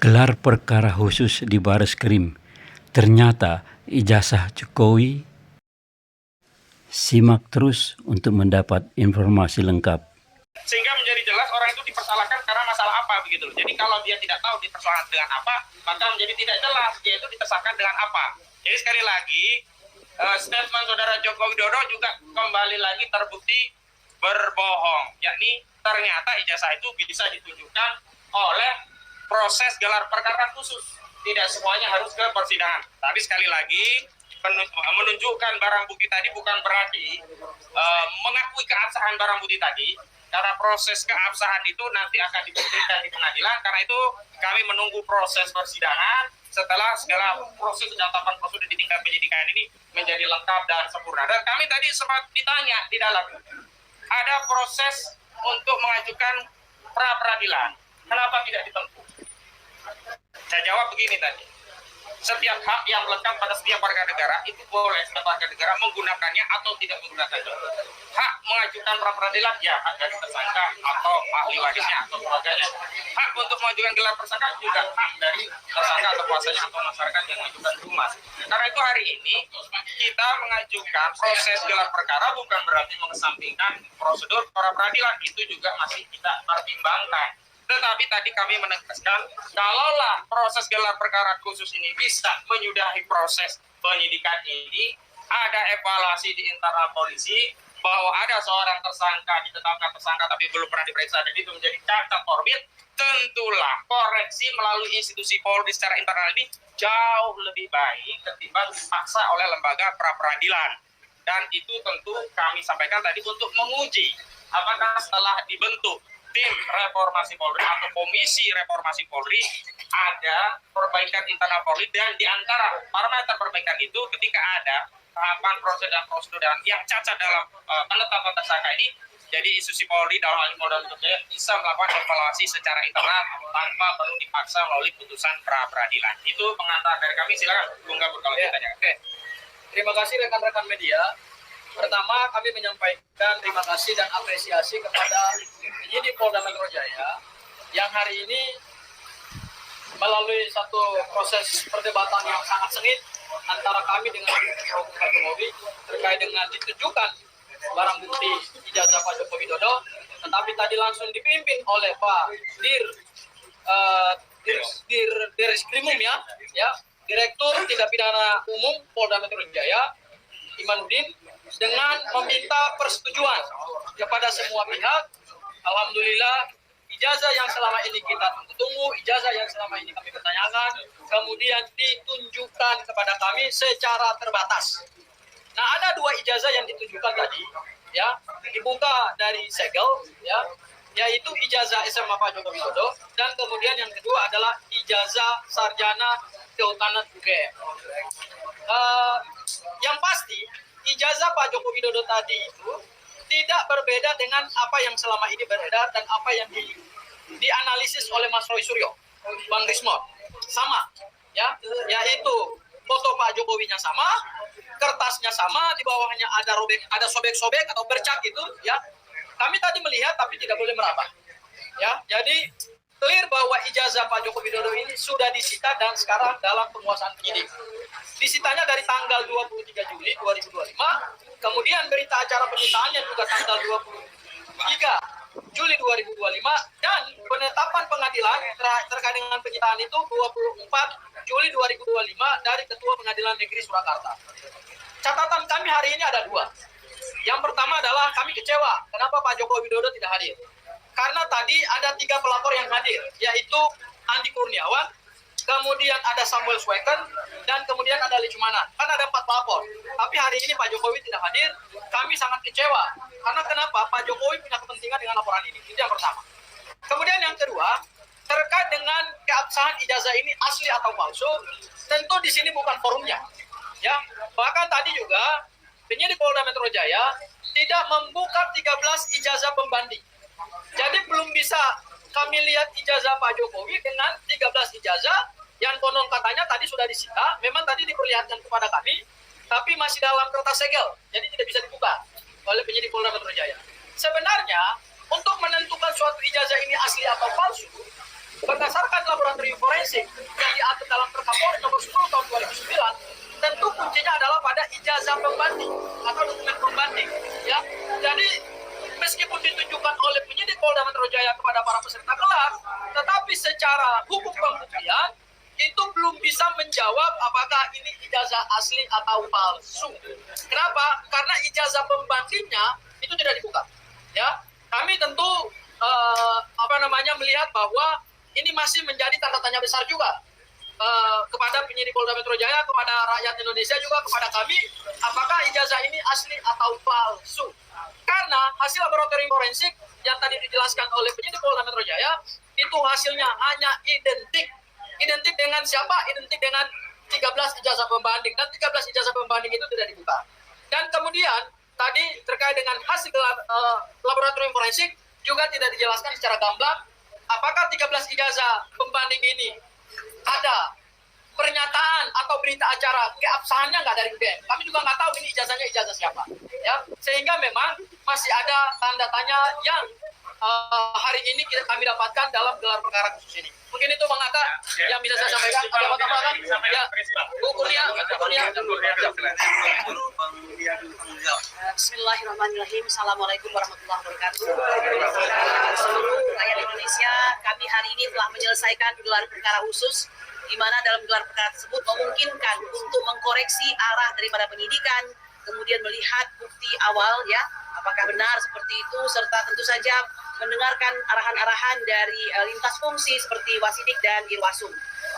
Gelar perkara khusus di Bareskrim. Ternyata ijazah Jokowi. Simak terus untuk mendapat informasi lengkap. Sehingga menjadi jelas orang itu dipersalahkan karena masalah apa begitu loh. Jadi kalau dia tidak tahu dipersalahkan dengan apa, maka menjadi tidak jelas dia itu ditersangkakan dengan apa. Jadi sekali lagi statement saudara Joko Widodo juga kembali lagi terbukti berbohong, yakni ternyata ijazah itu bisa ditunjukkan oleh proses gelar perkara khusus. Tidak semuanya harus ke persidangan. Tapi sekali lagi menunjukkan barang bukti tadi bukan berarti mengakui keabsahan barang bukti tadi, karena proses keabsahan itu nanti akan dibuktikan di pengadilan. Karena itu kami menunggu proses persidangan setelah segala proses penetapan prosedur di tingkat penyidikan ini menjadi lengkap dan sempurna. Dan kami tadi sempat ditanya di dalam, ada proses untuk mengajukan pra peradilan, kenapa tidak ditempuh? Saya jawab begini tadi, setiap hak yang melekat pada setiap warga negara itu boleh setiap warga negara menggunakannya atau tidak menggunakannya. Hak mengajukan pra peradilan ya hak dari tersangka atau ahli warisnya atau keluarganya. Hak untuk mengajukan gelar tersangka juga hak dari tersangka atau kuasanya atau masyarakat yang mengajukan humas. Karena itu hari ini kita mengajukan proses gelar perkara bukan berarti mengesampingkan prosedur pra peradilan, itu juga masih kita pertimbangkan. Tetapi tadi kami menegaskan, kalaulah proses gelar perkara khusus ini bisa menyudahi proses penyidikan ini, ada evaluasi di internal polisi, bahwa ada seorang tersangka, ditetapkan tersangka tapi belum pernah diperiksa, dan itu menjadi cacat formil, tentulah koreksi melalui institusi Polri secara internal ini jauh lebih baik ketimbang dipaksa oleh lembaga pra peradilan. Dan itu tentu kami sampaikan tadi untuk menguji apakah setelah dibentuk tim reformasi Polri atau komisi reformasi Polri ada perbaikan internal Polri, dan di antara parameter perbaikan itu ketika ada tahapan proses dan prosedur yang cacat dalam penetapan tersangka ini, jadi institusi Polri dalam hal ini Polda Metro Jaya bisa melakukan evaluasi secara internal tanpa perlu dipaksa melalui putusan pra peradilan. Itu pengantar dari kami, silakan Bung Gabur kalau ditanya. Oke. Terima kasih rekan-rekan media. Pertama, kami menyampaikan terima kasih dan apresiasi kepada penyidik Polda Metro Jaya yang hari ini melalui satu proses perdebatan yang sangat sengit antara kami dengan Pak Jokowi terkait dengan ditunjukkan barang bukti ijazah Pak Joko Widodo, tetapi tadi langsung dipimpin oleh Pak Direskrimum ya, Direktur Tindak Pidana Umum Polda Metro Jaya, Imanuddin, dengan meminta persetujuan kepada semua pihak. Alhamdulillah, ijazah yang selama ini kita tunggu, ijazah yang selama ini kami pertanyakan, kemudian ditunjukkan kepada kami secara terbatas. Nah, ada dua ijazah yang ditunjukkan tadi, ya, dibuka dari segel, ya, yaitu ijazah SMA Pak Joko Widodo, dan kemudian yang kedua adalah ijazah sarjana kehutanan UGM. Yang pasti, ijazah Pak Joko Widodo tadi itu tidak berbeda dengan apa yang selama ini beredar dan apa yang dianalisis oleh Mas Roy Suryo, Bang Rismon. Sama, ya, yaitu foto Pak Jokowinya sama, kertasnya sama, di bawahnya ada sobek-sobek atau bercak itu, ya. Kami tadi melihat tapi tidak boleh meraba. Ya, jadi clear bahwa ijazah Pak Joko Widodo ini sudah disita dan sekarang dalam penguasaan penyidik. Disitanya dari tanggal 23 Juli 2025, kemudian berita acara penyitaannya juga tanggal 23 Juli 2025, dan penetapan pengadilan terkait dengan penyitaan itu 24 Juli 2025 dari Ketua Pengadilan Negeri Surakarta. Catatan kami hari ini ada dua. Yang pertama adalah kami kecewa kenapa Pak Joko Widodo tidak hadir. Karena tadi ada 3 pelapor yang hadir, yaitu Andi Kurniawan, kemudian ada Samuel Sweken, dan kemudian ada Licumanan. Kan ada 4 pelapor. Tapi hari ini Pak Jokowi tidak hadir. Kami sangat kecewa. Karena kenapa? Pak Jokowi punya kepentingan dengan laporan ini. Itu yang pertama. Kemudian yang kedua, terkait dengan keabsahan ijazah ini asli atau palsu, tentu di sini bukan forumnya. Ya, bahkan tadi juga penyidik Polda Metro Jaya tidak membuka 13 ijazah pembanding. Jadi belum bisa kami lihat ijazah Pak Jokowi dengan 13 ijazah yang konon katanya tadi sudah disita. Memang tadi diperlihatkan kepada kami, tapi masih dalam kertas segel, jadi tidak bisa dibuka oleh penyidik Polda Metro Jaya. Sebenarnya untuk menentukan suatu ijazah ini asli atau palsu, berdasarkan laboratorium forensik forensik yang diatur dalam Perkapolri nomor 10 tahun 2009, tentu kuncinya adalah pada ijazah pembanding atau dokumen pembanding, ya. Jadi meskipun ditunjukkan oleh penyidik Polda Metro Jaya kepada para peserta gelar, tetapi secara hukum pembuktian itu belum bisa menjawab apakah ini ijazah asli atau palsu. Kenapa? Karena ijazah pembandingnya itu tidak dibuka. Ya, kami tentu melihat bahwa ini masih menjadi tanda tanya besar juga kepada penyidik Polda Metro Jaya, kepada rakyat Indonesia juga, kepada kami, apakah ijazah ini asli atau palsu. Karena hasil laboratorium forensik yang tadi dijelaskan oleh penyidik Polda Metro Jaya itu hasilnya hanya identik dengan siapa? Identik dengan 13 ijazah pembanding, dan 13 ijazah pembanding itu tidak dibuka. Dan kemudian tadi terkait dengan hasil laboratorium forensik juga tidak dijelaskan secara gamblang apakah 13 ijazah pembanding ini ada pernyataan atau berita acara keabsahannya nggak dari UGM. Kami juga nggak tahu ini ijazahnya ijazah siapa, ya. Sehingga memang masih ada tanda tanya yang hari ini kami dapatkan dalam gelar perkara khusus ini. Mungkin itu Bang Atta yang bisa saya sampaikan. Ada apa tambahan? Ya, Bu Kurnia. Bismillahirrahmanirrahim. Assalamualaikum warahmatullahi wabarakatuh. Seluruh rakyat Indonesia, kami hari ini telah menyelesaikan gelar perkara khusus, di mana dalam gelar perkara tersebut memungkinkan untuk mengkoreksi arah daripada penyidikan, kemudian melihat bukti awal, ya, apakah benar seperti itu, serta tentu saja mendengarkan arahan-arahan dari lintas fungsi seperti Wasidik dan Irwasum.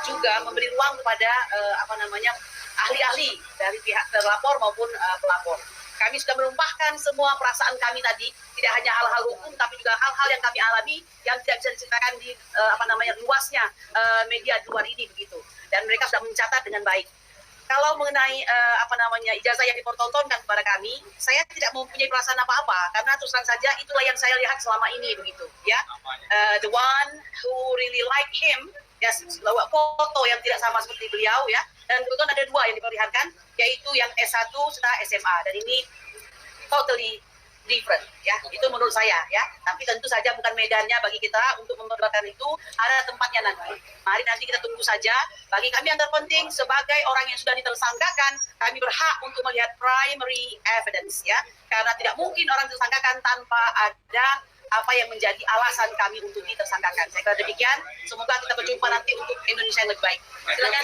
Juga memberi ruang kepada ahli-ahli dari pihak terlapor maupun pelapor. Kami sudah menumpahkan semua perasaan kami tadi, tidak hanya hal-hal hukum, tapi juga hal-hal yang kami alami yang tidak bisa diceritakan di luasnya media di luar ini begitu. Dan mereka sudah mencatat dengan baik. Kalau mengenai ijazah yang dipertontonkan kepada kami, saya tidak mempunyai perasaan apa-apa karena terus terang saja itulah yang saya lihat selama ini begitu, ya. The one who really like him, yes, foto yang tidak sama seperti beliau, ya. Dan kebetulan ada dua yang diperlihatkan, yaitu yang S1 serta SMA, dan ini totally different, ya. Itu menurut saya, ya. Tapi tentu saja bukan medannya bagi kita untuk memperdebatkan itu, ada tempatnya nanti. Mari nanti kita tunggu saja. Bagi kami yang terpenting sebagai orang yang sudah ditersangkakan, kami berhak untuk melihat primary evidence, ya. Karena tidak mungkin orang ditersangkakan tanpa ada apa yang menjadi alasan kami untuk ditersangkakan. Saya kira demikian. Semoga kita berjumpa nanti untuk Indonesia yang lebih baik. Silakan.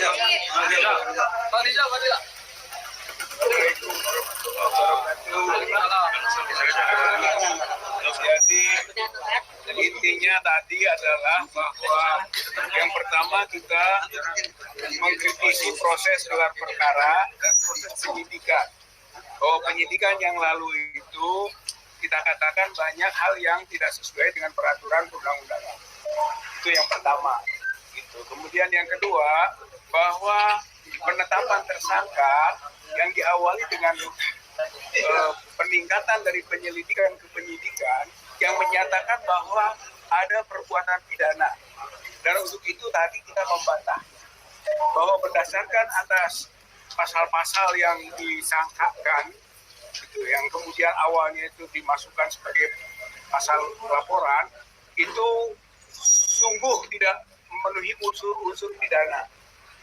Jadi intinya tadi adalah bahwa yang pertama kita mengkritisi proses gelar perkara dan proses penyidikan. Bahwa penyidikan yang lalu itu kita katakan banyak hal yang tidak sesuai dengan peraturan perundang-undangan. Itu yang pertama. Gitu. Kemudian yang kedua, bahwa penetapan tersangka yang diawali dengan peningkatan dari penyelidikan ke penyidikan yang menyatakan bahwa ada perbuatan pidana. Dan untuk itu tadi kita membantah bahwa berdasarkan atas pasal-pasal yang disangkakan, gitu, yang kemudian awalnya itu dimasukkan sebagai pasal laporan, itu sungguh tidak memenuhi unsur-unsur pidana.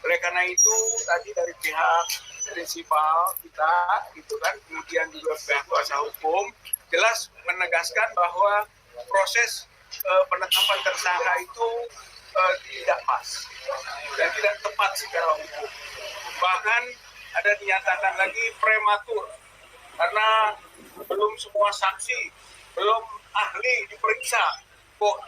Oleh karena itu tadi dari pihak prinsipal kita, gitu kan, kemudian juga pihak kuasa hukum jelas menegaskan bahwa proses penetapan tersangka itu tidak pas dan tidak tepat secara hukum. Bahkan ada dinyatakan lagi prematur karena belum semua saksi, belum ahli diperiksa kok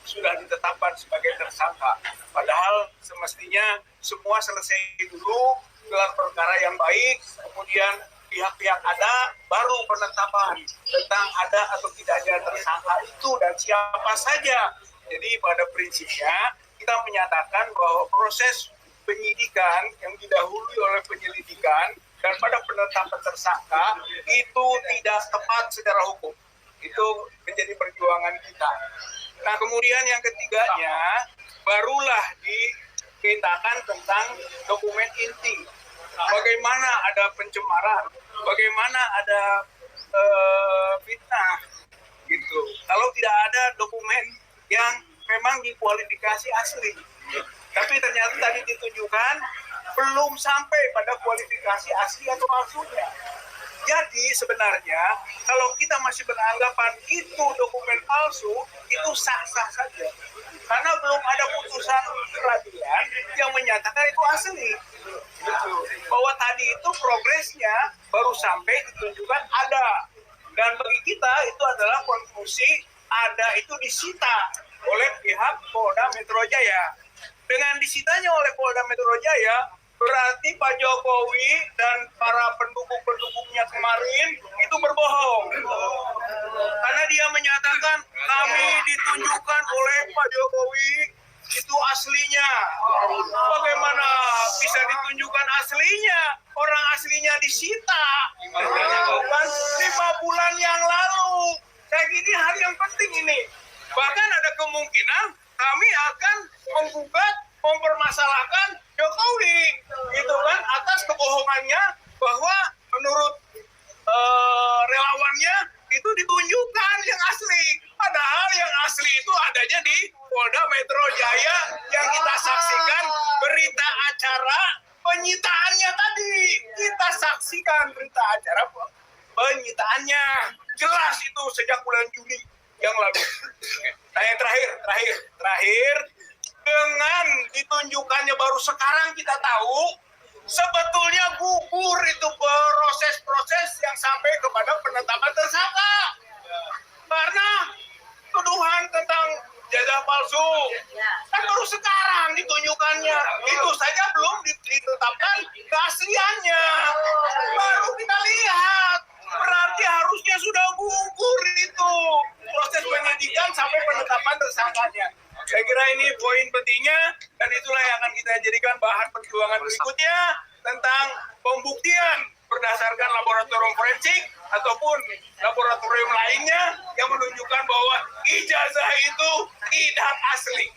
sudah ditetapkan sebagai tersangka. Padahal semestinya semua selesai dulu, gelar perkara yang baik, kemudian pihak-pihak ada, baru penetapan tentang ada atau tidaknya tersangka itu dan siapa saja. Jadi pada prinsipnya kita menyatakan bahwa proses penyidikan yang didahului oleh penyelidikan dan pada penetapan tersangka itu tidak tepat secara hukum. Itu menjadi perjuangan kita. Nah kemudian yang ketiganya barulah dimintakan tentang dokumen inti. Bagaimana ada pencemaran, bagaimana ada fitnah, gitu. Kalau tidak ada dokumen yang memang dikualifikasi asli, tapi ternyata ditunjukkan belum sampai pada kualifikasi asli atau palsunya. Jadi sebenarnya kalau kita masih beranggapan itu dokumen palsu, itu sah-sah saja. Karena belum ada putusan peradilan yang menyatakan itu asli. Gitu. Bahwa tadi itu progresnya baru sampai ditunjukkan ada. Dan bagi kita itu adalah konklusi ada itu disita oleh pihak Polda Metro Jaya. Dengan disitanya oleh Polda Metro Jaya, berarti Pak Jokowi dan para pendukung-pendukungnya kemarin itu berbohong. Karena dia menyatakan kami ditunjukkan oleh Pak Jokowi itu aslinya. Bagaimana bisa ditunjukkan aslinya? Orang aslinya disita. Kan 5 bulan yang lalu. Saya kira ini hal yang penting ini. Bahkan ada kemungkinan kami akan menggugat, mempermasalahkan Jokowi, gitu kan, atas kebohongannya bahwa menurut relawannya itu ditunjukkan yang asli. Padahal yang asli itu adanya di Polda Metro Jaya yang kita saksikan berita acara penyitaannya tadi. Kita saksikan berita acara penyitaannya. Jelas itu sejak bulan Juli yang lalu. Nah yang terakhir, dengan ditunjukkannya baru sekarang kita tahu sebetulnya gugur itu proses-proses yang sampai kepada penetapan tersangka. Karena tuduhan tentang ijazah palsu kan baru sekarang ditunjukkannya. Itu saja belum ditetapkan keasliannya. Baru kita lihat. Berarti harusnya sudah gugur itu proses penyidikan sampai penetapan tersangkanya. Saya kira ini poin pentingnya dan itulah yang akan kita jadikan bahan perjuangan berikutnya tentang pembuktian berdasarkan laboratorium forensik ataupun laboratorium lainnya yang menunjukkan bahwa ijazah itu tidak asli.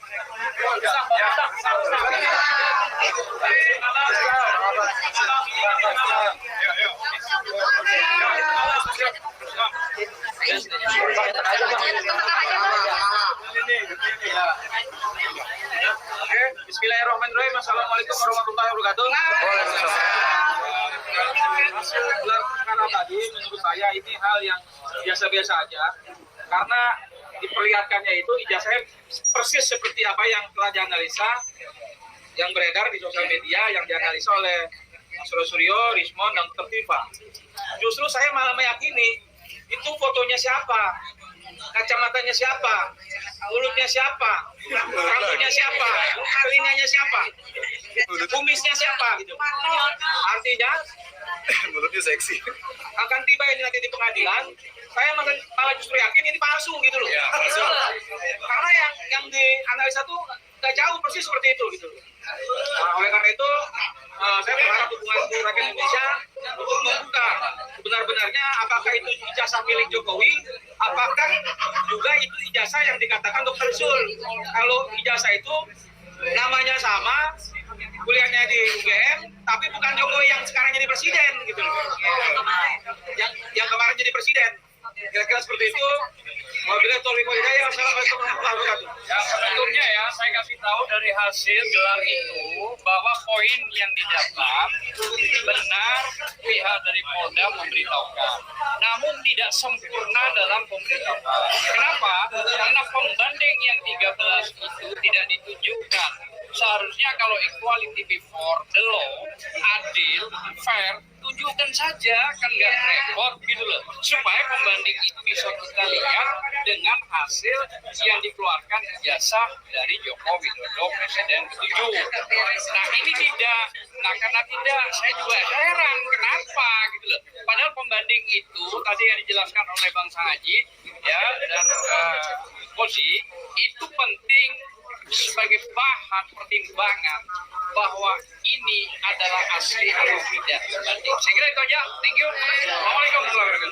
Bismillahirrahmanirrahim. Assalamualaikum warahmatullahi wabarakatuh. Karena tadi menurut saya ini hal yang biasa-biasa aja. Karena diperlihatkannya itu ijazahnya persis seperti apa yang telah dianalisa, yang beredar di sosial media, yang dianalisa oleh Mas Suryo, Rismon, dan Dr. Tifa. Justru saya malah meyakini itu fotonya siapa, kacamatanya siapa, mulutnya siapa, rambutnya siapa, telinganya siapa, kumisnya siapa, gitu. Artinya menurutnya seksi. akan tiba ini nanti di pengadilan, saya malah justru yakin ini palsu gitu loh. Karena yang dianalisa tuh nggak jauh persis seperti itu gitu. Nah, oleh karena itu saya berharap hubungan rakyat Indonesia untuk membuka benar-benarnya apakah itu ijazah milik Jokowi, apakah juga itu ijazah yang dikatakan Dr. Zul. Kalau ijazah itu namanya sama, kuliahnya di UGM, tapi bukan Jokowi yang sekarang jadi presiden gitu loh. Yang kemarin jadi presiden. Kira-kira seperti itu. Wabillahi taufiq wal hidayah. Wassalamualaikum warahmatullahi wabarakatuh. Ya, sebetulnya ya saya kasih tahu dari hasil gelar itu bahwa poin yang didapat benar pihak dari Polda memberitahukan. Namun tidak sempurna dalam pemberitahuan. Kenapa? Karena pembanding yang 13 itu tidak ditunjukkan. Seharusnya kalau equality before the law, adil, fair, tunjukkan saja, kan nggak repot gitu loh. Supaya pembanding itu bisa kita lihat dengan hasil yang dikeluarkan ijazah dari Joko Widodo Presiden ke-7. Nah ini tidak, nah karena tidak, saya juga heran kenapa gitu loh. Padahal pembanding itu tadi yang dijelaskan oleh Bang Haji ya dan Kozi itu penting sebagai bahan pertimbangan bahwa ini adalah asli atau tidak. Saya kira itu aja. Thank you. Assalamualaikum warahmatullahi wabarakatuh.